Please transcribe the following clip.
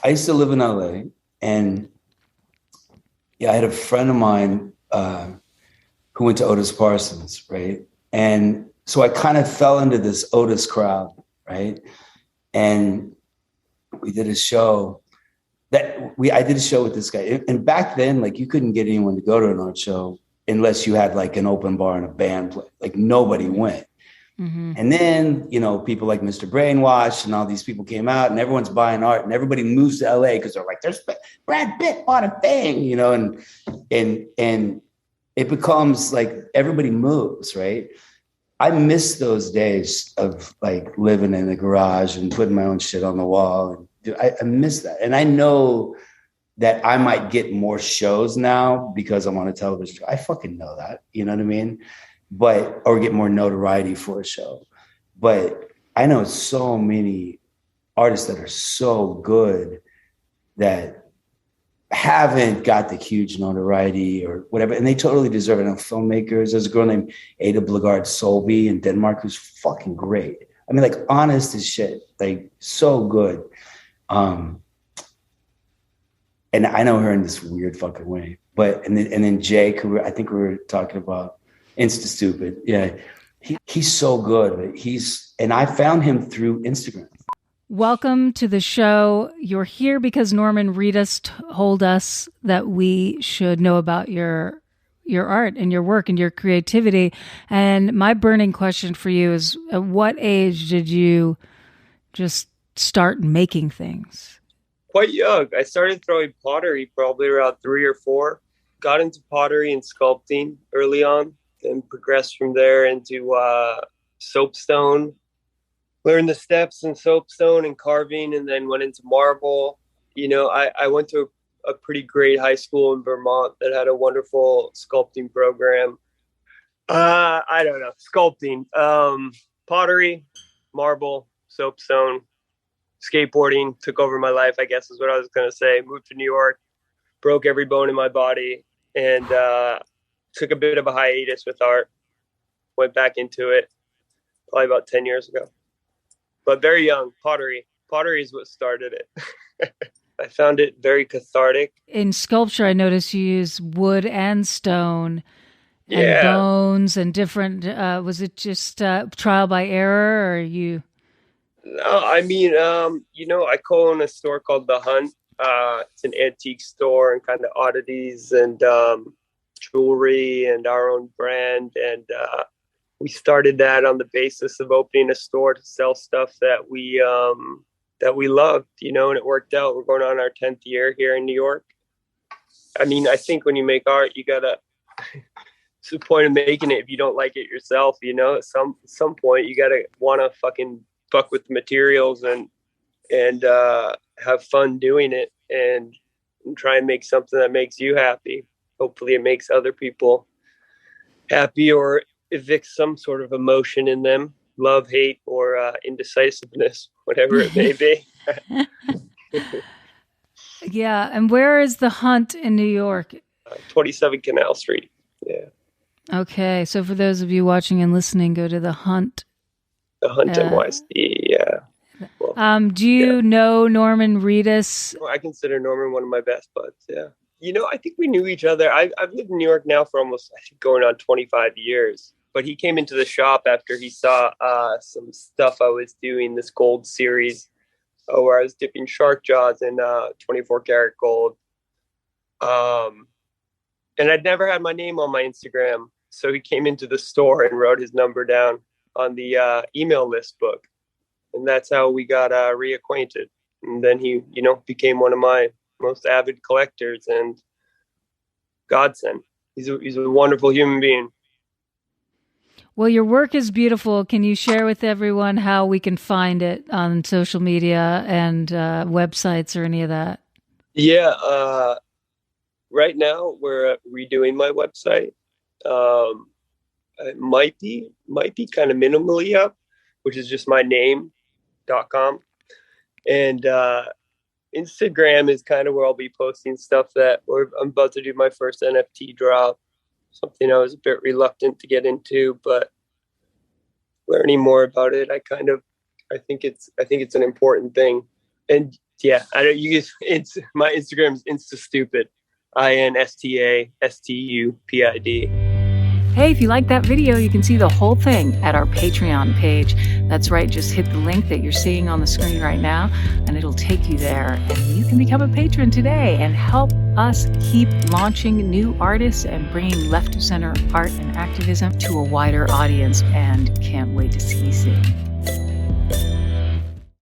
I used to live in LA, and yeah, I had a friend of mine who went to Otis Parsons, right? And so I kind of fell into this Otis crowd, right? And we did a show I did a show with this guy. And back then, like you couldn't get anyone to go to an art show unless you had like an open bar and a band play. Like nobody went. Mm-hmm. And then, people like Mr. Brainwash and all these people came out and everyone's buying art and everybody moves to LA because they're like, there's Brad Pitt bought a thing, and it becomes like everybody moves, right? I miss those days of like living in the garage and putting my own shit on the wall. And I miss that. And I know that I might get more shows now because I'm on a television show. I fucking know that, you know what I mean? Or get more notoriety for a show. But I know so many artists that are so good that haven't got the huge notoriety or whatever, and they totally deserve it. And filmmakers, there's a girl named Ada Bligard Solby in Denmark who's fucking great. I mean, like honest as shit, like so good. And I know her in this weird fucking way. And then Jake, who I think we were talking about, Insta Stupid. Yeah, he's so good. And I found him through Instagram. Welcome to the show. You're here because Norman Reedus told us that we should know about your art and your work and your creativity. And my burning question for you is, at what age did you just start making things? Quite young. I started throwing pottery probably around 3 or 4. Got into pottery and sculpting early on, then progressed from there into soapstone. Learned the steps in soapstone and carving, and then went into marble. I went to a pretty great high school in Vermont that had a wonderful sculpting program. I don't know, sculpting, pottery, marble, soapstone, skateboarding took over my life, I guess is what I was going to say. Moved to New York, broke every bone in my body, and took a bit of a hiatus with art. Went back into it probably about 10 years ago. But very young, pottery. Pottery is what started it. I found it very cathartic. In sculpture, I noticed you use wood and stone and bones and different. Was it just trial by error, or you? No, I mean, I co-own a store called The Hunt. It's an antique store and kind of oddities and jewelry and our own brand. And we started that on the basis of opening a store to sell stuff that we loved, and it worked out. We're going on our 10th year here in New York. I mean, I think when you make art, you gotta, it's the point of making it. If you don't like it yourself, at some point you gotta want to fucking fuck with the materials and have fun doing it and try and make something that makes you happy. Hopefully it makes other people happy or evicts some sort of emotion in them, love, hate, or indecisiveness, whatever it may be. Yeah. And where is The Hunt in New York? 27 Canal Street. Yeah. Okay. So for those of you watching and listening, go to The Hunt. The Hunt NYC, yeah. Well, do you know Norman Reedus? I consider Norman one of my best buds, yeah. I think we knew each other. I've lived in New York now for almost, I think, going on 25 years. But he came into the shop after he saw some stuff I was doing, this gold series, where I was dipping shark jaws in 24 karat gold. And I'd never had my name on my Instagram. So he came into the store and wrote his number down on the email list book. And that's how we got reacquainted. And then he, became one of my most avid collectors and godsend. He's a wonderful human being. Well, your work is beautiful. Can you share with everyone how we can find it on social media and websites or any of that? Yeah. Right now we're redoing my website. It might be kind of minimally up, which is just my name.com. And Instagram is kind of where I'll be posting stuff I'm about to do my first NFT drop. Something I was a bit reluctant to get into, but learning more about it, I think it's an important thing. And Yeah, I don't. You guys, my Instagram's InstaStupid, INSTASTUPID. Hey, if you like that video, you can see the whole thing at our Patreon page. That's right, just hit the link that you're seeing on the screen right now, and it'll take you there. And you can become a patron today and help us keep launching new artists and bringing left of center art and activism to a wider audience. And can't wait to see you soon.